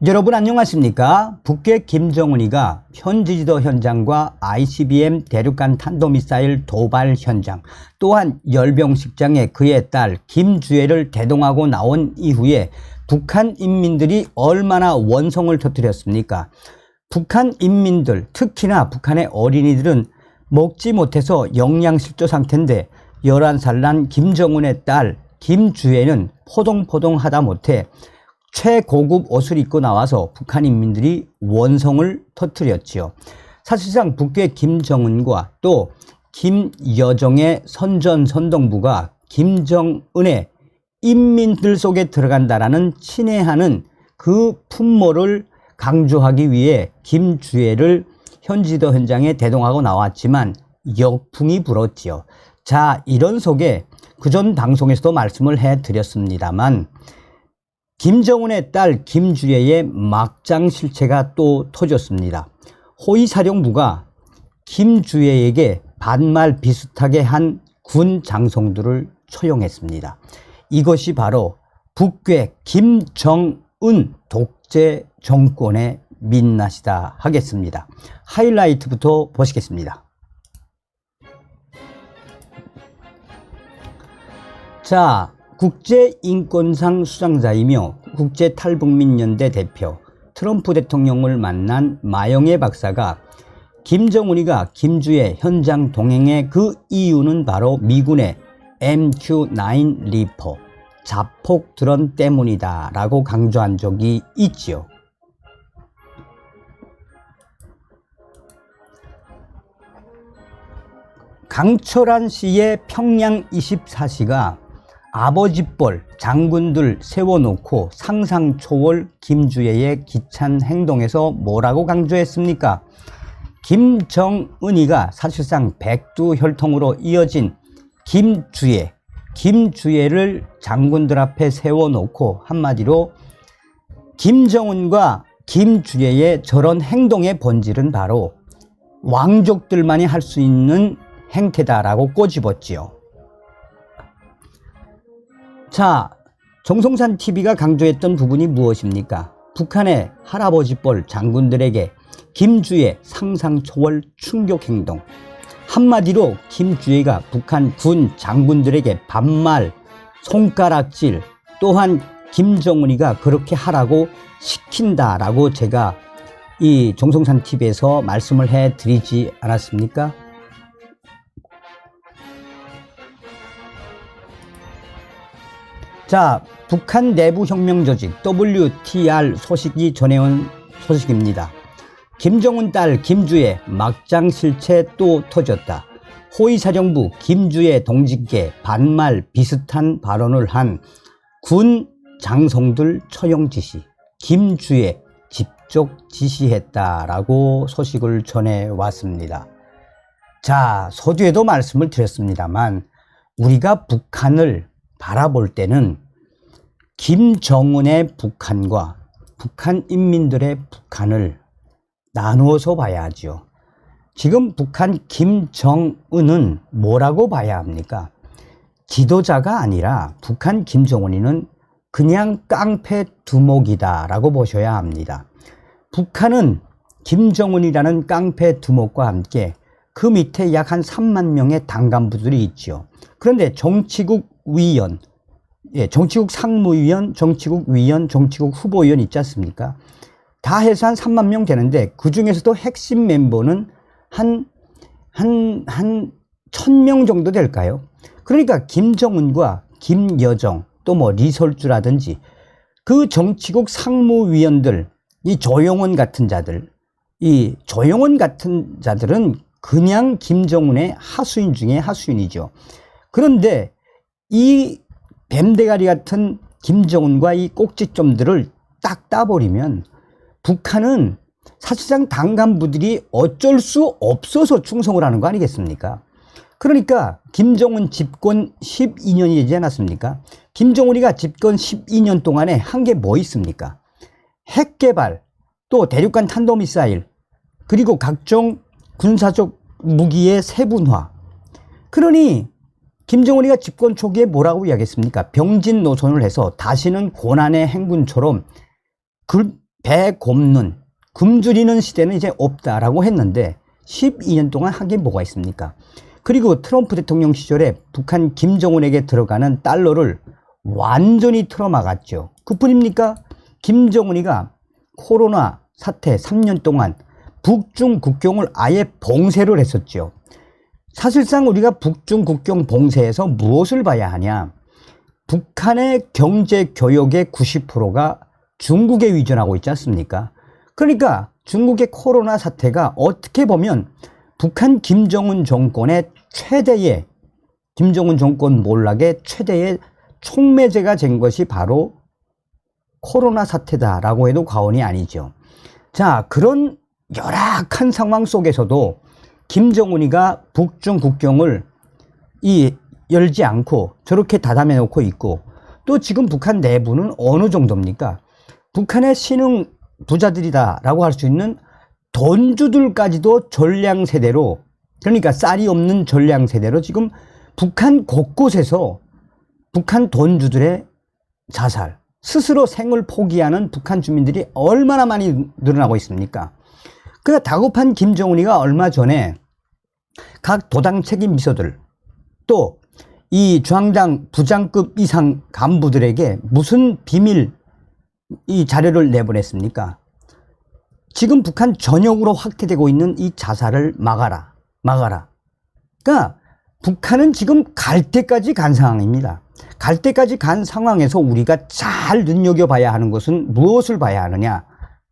여러분 안녕하십니까? 북괴 김정은이가 현지지도 현장과 ICBM 대륙간 탄도미사일 도발 현장, 또한 열병식장에 그의 딸 김주애를 대동하고 나온 이후에 북한 인민들이 얼마나 원성을 터뜨렸습니까? 북한 인민들, 특히나 북한의 어린이들은 먹지 못해서 영양실조 상태인데 11살 난 김정은의 딸 김주애는 포동포동 하다 못해 최고급 옷을 입고 나와서 북한 인민들이 원성을 터뜨렸지요. 사실상 북괴 김정은과 또 김여정의 선전선동부가 김정은의 인민들 속에 들어간다라는 친애하는 그 품모를 강조하기 위해 김주애를 현지도 현장에 대동하고 나왔지만 역풍이 불었지요. 자, 이런 속에 그전 방송에서도 말씀을 해드렸습니다만 김정은의 딸 김주애의 막장 실체가 또 터졌습니다. 호위사령부가 김주애에게 반말 비슷하게 한 군 장성들을 처형했습니다. 이것이 바로 북괴 김정은 독재 정권의 민낯이다 하겠습니다. 하이라이트부터 보시겠습니다. 자, 국제인권상 수상자이며 국제탈북민연대 대표, 트럼프 대통령을 만난 마영애 박사가 김정은이가 김주애 현장 동행의 그 이유는 바로 미군의 MQ-9 리퍼 자폭 드론 때문이다 라고 강조한 적이 있지요. 강철한 씨의 평양 24시가 아버지뻘 장군들 세워놓고 상상 초월 김주애의 기찬 행동에서 뭐라고 강조했습니까? 김정은이가 사실상 백두혈통으로 이어진 김주애를 장군들 앞에 세워놓고 한마디로 김정은과 김주애의 저런 행동의 본질은 바로 왕족들만이 할 수 있는 행태다라고 꼬집었지요. 자, 정성산 TV가 강조했던 부분이 무엇입니까? 북한의 할아버지뻘 장군들에게 김주애 상상 초월 충격 행동. 한마디로 김주애가 북한 군 장군들에게 반말, 손가락질, 또한 김정은이가 그렇게 하라고 시킨다라고 제가 이 정성산 TV에서 말씀을 해드리지 않았습니까? 자, 북한 내부 혁명 조직 WTR 소식이 전해온 소식입니다. 김정은 딸 김주애 막장 실체 또 터졌다. 호위사령부 김주애 동지께 반말 비슷한 발언을 한 군 장성들 처형 지시, 김주애 직접 지시했다라고 소식을 전해왔습니다. 자, 서두에도 말씀을 드렸습니다만 우리가 북한을 바라볼 때는 김정은의 북한과 북한 인민들의 북한을 나누어서 봐야 하죠. 지금 북한 김정은은 뭐라고 봐야 합니까? 지도자가 아니라 북한 김정은이는 그냥 깡패 두목이다라고 보셔야 합니다. 북한은 김정은이라는 깡패 두목과 함께 그 밑에 약 한 3만 명의 당 간부들이 있죠. 그런데 정치국 위원, 정치국 상무위원, 정치국 위원, 정치국 후보위원 있지 않습니까? 다 해서 한 3만 명 되는데 그 중에서도 핵심 멤버는 한 1000명 정도 될까요? 그러니까 김정은과 김여정 또 뭐 리설주라든지 그 정치국 상무위원들, 이 조용원 같은 자들, 이 조용원 같은 자들은 그냥 김정은의 하수인 중에 하수인이죠. 그런데 이 뱀대가리 같은 김정은과 이 꼭지점들을 딱 따버리면 북한은 사실상 당 간부들이 어쩔 수 없어서 충성을 하는 거 아니겠습니까? 그러니까 김정은 집권 12년이 되지 않았습니까? 김정은이가 집권 12년 동안에 한 게 뭐 있습니까? 핵 개발, 또 대륙간 탄도미사일, 그리고 각종 군사적 무기의 세분화. 그러니 김정은이가 집권 초기에 뭐라고 이야기했습니까? 병진 노선을 해서 다시는 고난의 행군처럼 배 곱는 굶주리는 시대는 이제 없다라고 했는데 12년 동안 한 게 뭐가 있습니까? 그리고 트럼프 대통령 시절에 북한 김정은에게 들어가는 달러를 완전히 틀어막았죠. 그뿐입니까? 김정은이가 코로나 사태 3년 동안 북중 국경을 아예 봉쇄를 했었죠. 사실상 우리가 북중 국경 봉쇄에서 무엇을 봐야 하냐? 북한의 경제 교역의 90%가 중국에 의존하고 있지 않습니까? 그러니까 중국의 코로나 사태가 어떻게 보면 북한 김정은 정권의 최대의, 김정은 정권 몰락의 최대의 촉매제가 된 것이 바로 코로나 사태다라고 해도 과언이 아니죠. 자, 그런 열악한 상황 속에서도 김정은이가 북중 국경을 열지 않고 저렇게 닫아내 놓고 있고, 또 지금 북한 내부는 어느 정도입니까? 북한의 신흥 부자들이다라고 할 수 있는 돈주들까지도 전량세대로, 그러니까 쌀이 없는 전량세대로 지금 북한 곳곳에서 북한 돈주들의 자살, 스스로 생을 포기하는 북한 주민들이 얼마나 많이 늘어나고 있습니까? 그 다급한 김정은이가 얼마 전에 각 도당 책임 비서들, 또 이 중앙당 부장급 이상 간부들에게 무슨 비밀 이 자료를 내보냈습니까? 지금 북한 전역으로 확대되고 있는 이 자살을 막아라. 그러니까 북한은 지금 갈 때까지 간 상황입니다. 갈 때까지 간 상황에서 우리가 잘 눈여겨봐야 하는 것은 무엇을 봐야 하느냐?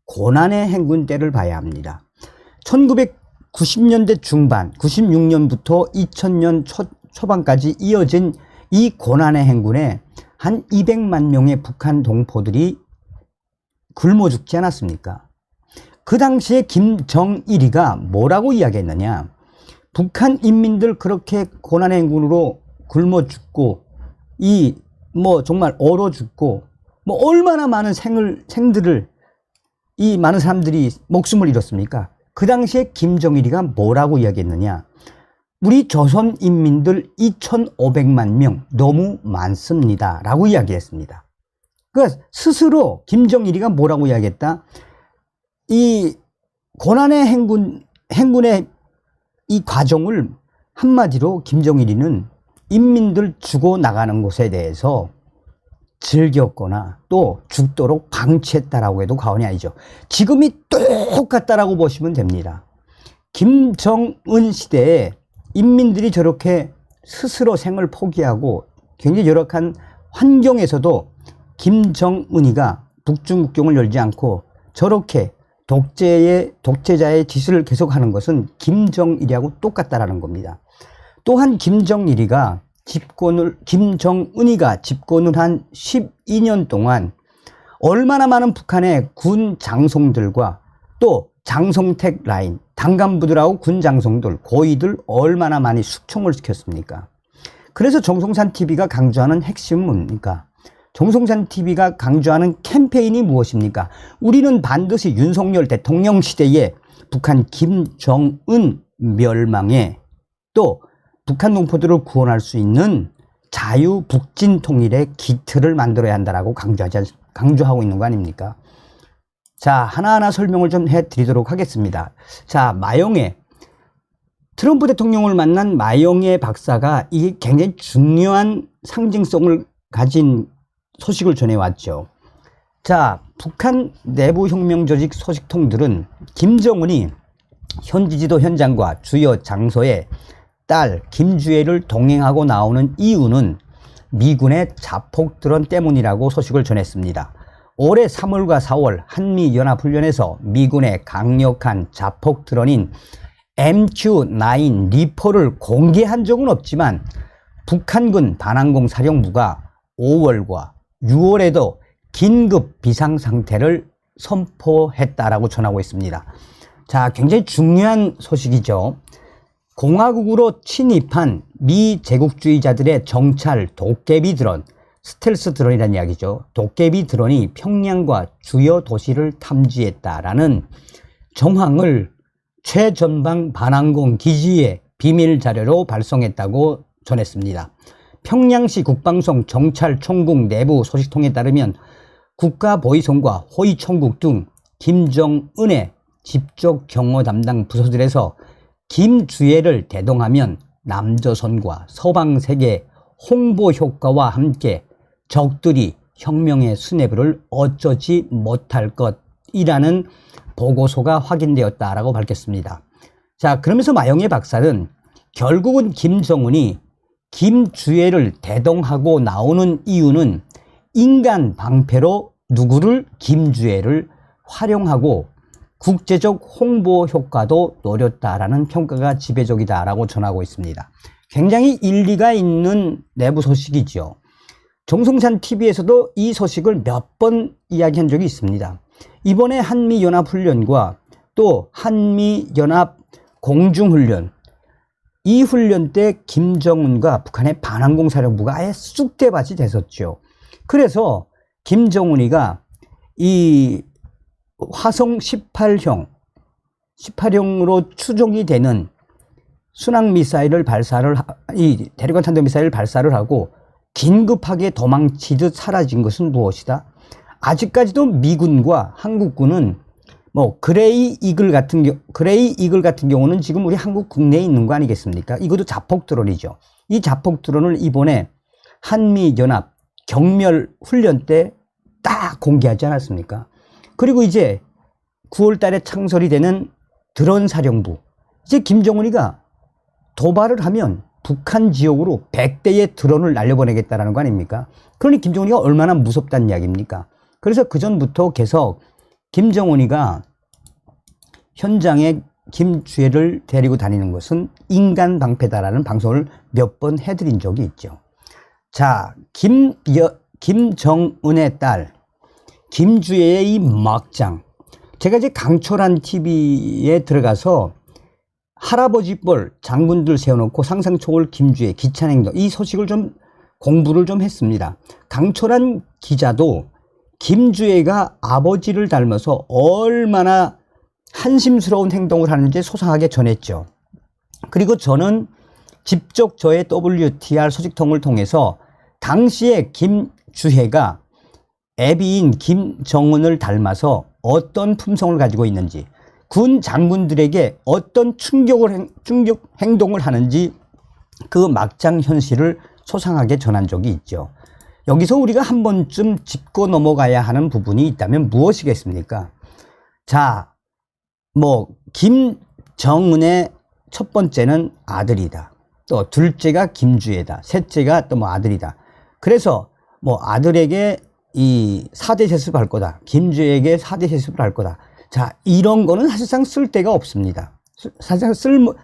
고난의 행군 때를 봐야 합니다. 1990년대 중반, 96년부터 2000년 초반까지 이어진 이 고난의 행군에 한 200만 명의 북한 동포들이 굶어 죽지 않았습니까? 그 당시에 김정일이가 뭐라고 이야기했느냐? 북한 인민들 그렇게 고난의 행군으로 굶어 죽고 정말 얼어 죽고 얼마나 많은 생들을 이 많은 사람들이 목숨을 잃었습니까? 그 당시에 김정일이가 뭐라고 이야기했느냐? 우리 조선 인민들 2,500만 명 너무 많습니다 라고 이야기했습니다. 그러니까 스스로 김정일이가 뭐라고 이야기했다? 이 고난의 행군의 이 과정을 한마디로 김정일이는 인민들 죽어 나가는 것에 대해서 즐겼거나 또 죽도록 방치했다라고 해도 과언이 아니죠. 지금이 똑같다라고 보시면 됩니다. 김정은 시대에 인민들이 저렇게 스스로 생을 포기하고 굉장히 열악한 환경에서도 김정은이가 북중 국경을 열지 않고 저렇게 독재자의 짓을 계속하는 것은 김정일이하고 똑같다라는 겁니다. 또한 김정은이가 집권을 한 12년 동안 얼마나 많은 북한의 군 장성들과 또 장성택 라인, 당간부들하고 군 장성들, 고위들 얼마나 많이 숙청을 시켰습니까? 그래서 정성산 TV가 강조하는 핵심은 뭡니까? 정성산 TV가 강조하는 캠페인이 무엇입니까? 우리는 반드시 윤석열 대통령 시대에 북한 김정은 멸망에 또 북한 동포들을 구원할 수 있는 자유 북진 통일의 기틀을 만들어야 한다라고 강조하고 있는 거 아닙니까? 자, 하나하나 설명을 좀 해드리도록 하겠습니다. 자, 트럼프 대통령을 만난 마영애 박사가 이게 굉장히 중요한 상징성을 가진 소식을 전해왔죠. 자, 북한 내부 혁명 조직 소식통들은 김정은이 현지지도 현장과 주요 장소에 딸 김주애를 동행하고 나오는 이유는 미군의 자폭 드론 때문이라고 소식을 전했습니다. 올해 3월과 4월 한미연합훈련에서 미군의 강력한 자폭 드론인 MQ-9 리퍼를 공개한 적은 없지만 북한군 반항공 사령부가 5월과 6월에도 긴급 비상상태를 선포했다라고 전하고 있습니다. 자, 굉장히 중요한 소식이죠. 공화국으로 침입한 미 제국주의자들의 정찰 도깨비 드론, 스텔스 드론이라는 이야기죠. 도깨비 드론이 평양과 주요 도시를 탐지했다라는 정황을 최전방 반항공 기지에 비밀 자료로 발송했다고 전했습니다. 평양시 국방성 정찰총국 내부 소식통에 따르면 국가보위성과 호위총국 등 김정은의 집적 경호 담당 부서들에서 김주애를 대동하면 남조선과 서방 세계 홍보 효과와 함께 적들이 혁명의 수뇌부를 어쩌지 못할 것이라는 보고서가 확인되었다라고 밝혔습니다. 자, 그러면서 마영애 박사는 결국은 김정은이 김주애를 대동하고 나오는 이유는 인간 방패로 누구를 김주애를 활용하고 국제적 홍보 효과도 노렸다라는 평가가 지배적이다라고 전하고 있습니다. 굉장히 일리가 있는 내부 소식이죠. 정성찬 TV에서도 이 소식을 몇 번 이야기한 적이 있습니다. 이번에 한미연합훈련과 또 한미연합 공중훈련, 이 훈련 때 김정은과 북한의 반항공사령부가 아예 쑥대밭이 됐었죠. 그래서 김정은이가 이 화성 18형으로 추정이 되는 순항미사일을 이 대륙간 탄도미사일을 발사를 하고 긴급하게 도망치듯 사라진 것은 무엇이다? 아직까지도 미군과 한국군은 뭐 그레이 이글 같은 경우는 지금 우리 한국 국내에 있는 거 아니겠습니까? 이것도 자폭 드론이죠. 이 자폭 드론을 이번에 한미연합 경멸 훈련 때 딱 공개하지 않았습니까? 그리고 이제 9월 달에 창설이 되는 드론 사령부, 이제 김정은이가 도발을 하면 북한 지역으로 100대의 드론을 날려보내겠다라는 거 아닙니까? 그러니 김정은이가 얼마나 무섭다는 이야기입니까? 그래서 그전부터 계속 김정은이가 현장에 김주애를 데리고 다니는 것은 인간 방패다라는 방송을 몇 번 해드린 적이 있죠. 자, 김정은의 딸 김주애의 이 막장, 제가 이제 강철한 TV에 들어가서 할아버지 뻘 장군들 세워놓고 상상초월 김주애 기찬행동, 이 소식을 좀 공부를 좀 했습니다. 강철한 기자도 김주애가 아버지를 닮아서 얼마나 한심스러운 행동을 하는지 소상하게 전했죠. 그리고 저는 직접 저의 WTR 소식통을 통해서 당시에 김주애가 애비인 김정은을 닮아서 어떤 품성을 가지고 있는지, 군 장군들에게 어떤 충격 행동을 하는지 그 막장 현실을 소상하게 전한 적이 있죠. 여기서 우리가 한 번쯤 짚고 넘어가야 하는 부분이 있다면 무엇이겠습니까? 자, 뭐 김정은의 첫 번째는 아들이다. 또 둘째가 김주애다. 셋째가 또 뭐 아들이다. 그래서 뭐 아들에게 이 4대 세습을 할 거다. 김주애에게 4대 세습을 할 거다. 자, 이런 거는 사실상 쓸데가 없습니다. 사실상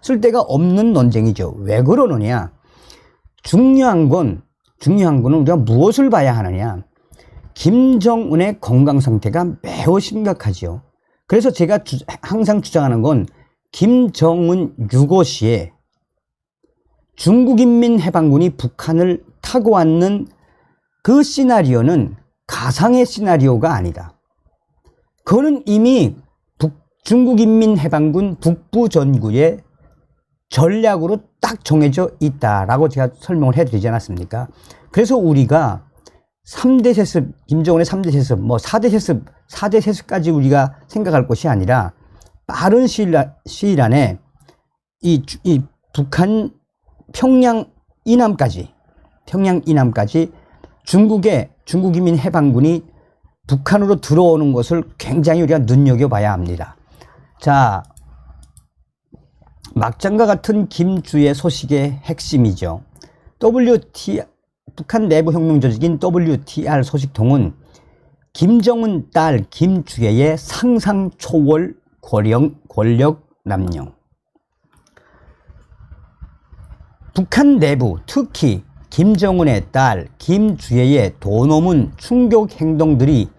쓸데가 없는 논쟁이죠. 왜 그러느냐? 중요한 건 우리가 무엇을 봐야 하느냐? 김정은의 건강 상태가 매우 심각하죠. 그래서 제가 항상 주장하는 건 김정은 유고 시에 중국인민해방군이 북한을 타고 왔는 그 시나리오는 가상의 시나리오가 아니다. 그거는 이미 중국인민해방군 북부전구의 전략으로 딱 정해져 있다라고 제가 설명을 해드리지 않았습니까? 그래서 우리가 3대 세습, 김정은의 3대 세습, 뭐 4대 세습, 4대 세습까지 우리가 생각할 것이 아니라 빠른 시일 안에 이 북한 평양 이남까지 중국인민 해방군이 북한으로 들어오는 것을 굉장히 우리가 눈여겨봐야 합니다. 자, 막장과 같은 김주애 소식의 핵심이죠. 북한 내부 혁명 조직인 WTR 소식통은 김정은 딸 김주애의 상상 초월 권력 남용, 북한 내부 특히 김정은의 딸 김주애의 도노문 충격 행동들이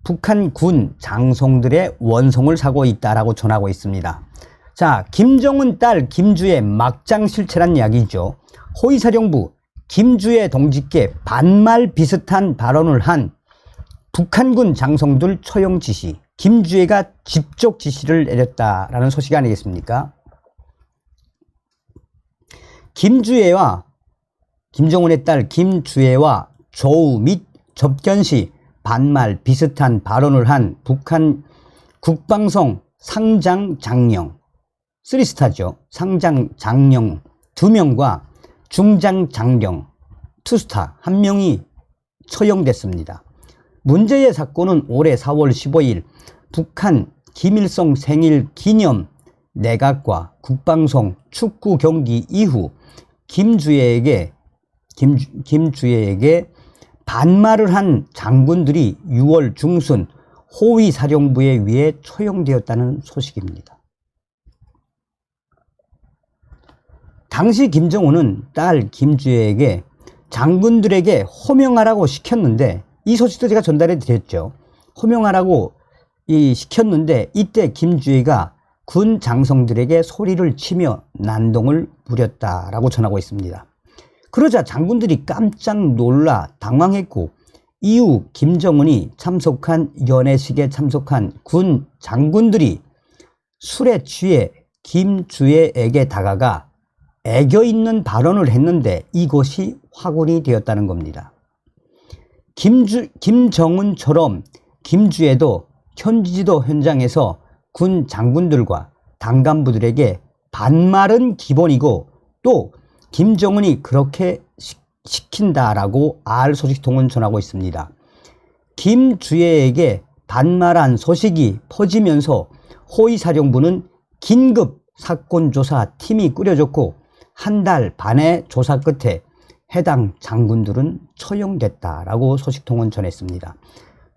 북한 군 장성들의 원성을 사고 있다라고 전하고 있습니다. 자, 김정은 딸 김주애 막장 실체란 이야기죠. 호위사령부 김주애 동지께 반말 비슷한 발언을 한 북한군 장성들 처형 지시, 김주애가 직접 지시를 내렸다라는 소식 아니겠습니까? 김정은의 딸 김주애와 조우 및 접견 시 반말 비슷한 발언을 한 북한 국방성 상장 장령 3스타죠. 상장 장령 2명과 중장 장령 2스타 1명이 처형됐습니다. 문제의 사건은 올해 4월 15일 북한 김일성 생일 기념 내각과 국방성 축구 경기 이후 김주애에게 반말을 한 장군들이 6월 중순 호위 사령부에 의해 처형되었다는 소식입니다. 당시 김정은은 딸 김주애에게 장군들에게 호명하라고 시켰는데, 이 소식도 제가 전달해 드렸죠. 호명하라고 시켰는데 이때 김주애가 군 장성들에게 소리를 치며 난동을 부렸다라고 전하고 있습니다. 그러자 장군들이 깜짝 놀라 당황했고, 이후 김정은이 참석한 연회식에 참석한 군 장군들이 술에 취해 김주애에게 다가가 애교 있는 발언을 했는데 이것이 화근이 되었다는 겁니다. 김정은처럼 김주애도 현지지도 현장에서 군 장군들과 당간부들에게 반말은 기본이고 또 김정은이 그렇게 시킨다라고 알 소식통은 전하고 있습니다. 김주애에게 반말한 소식이 퍼지면서 호위사령부는 긴급 사건조사 팀이 꾸려졌고 한 달 반의 조사 끝에 해당 장군들은 처형됐다라고 소식통은 전했습니다.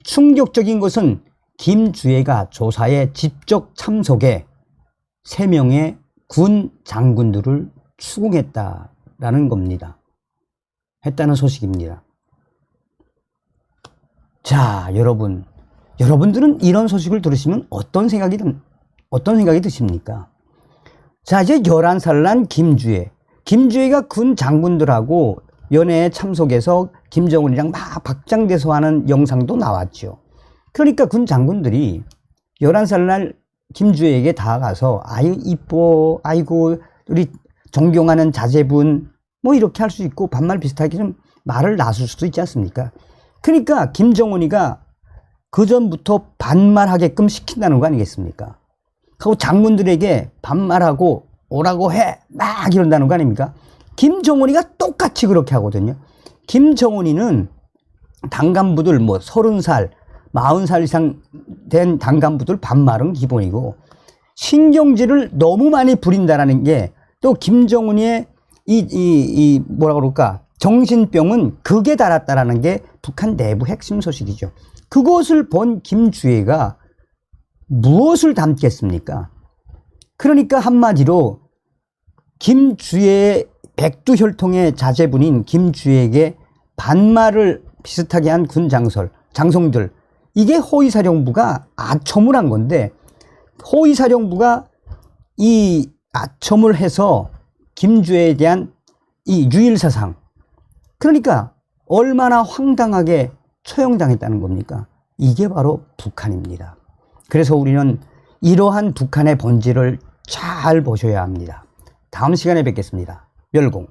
충격적인 것은 김주애가 조사에 직접 참석해 3명의 군 장군들을 추궁했다라는 겁니다. 했다는 소식입니다. 자, 여러분들은 이런 소식을 들으시면 어떤 생각이 드십니까? 자, 이제 11살 난 김주애가 군 장군들하고 연회에 참석해서 김정은이랑 막 박장대소하는 영상도 나왔죠. 그러니까 군 장군들이 11살 날 김주애에게 다가가서 아유 이뻐, 아이고 우리 존경하는 자제분, 뭐 이렇게 할 수 있고 반말 비슷하게 좀 말을 나눌 수도 있지 않습니까? 그러니까 김정은이가 그전부터 반말하게끔 시킨다는 거 아니겠습니까? 하고 장군들에게 반말하고 오라고 해 막 이런다는 거 아닙니까? 김정은이가 똑같이 그렇게 하거든요. 김정은이는 당간부들 30살 40살 이상 된 당간부들 반말은 기본이고, 신경질을 너무 많이 부린다라는 게 또 김정은이의 뭐라 그럴까, 정신병은 극에 달았다라는 게 북한 내부 핵심 소식이죠. 그것을 본 김주애가 무엇을 담겠습니까? 그러니까 한마디로 김주애의 백두혈통의 자제분인 김주애에게 반말을 비슷하게 한 군 장성들, 이게 호위사령부가 아첨을 한 건데, 호위사령부가 이 아첨을 해서 김주애에 대한 이 유일사상, 그러니까 얼마나 황당하게 처형당했다는 겁니까? 이게 바로 북한입니다. 그래서 우리는 이러한 북한의 본질을 잘 보셔야 합니다. 다음 시간에 뵙겠습니다. 멸공.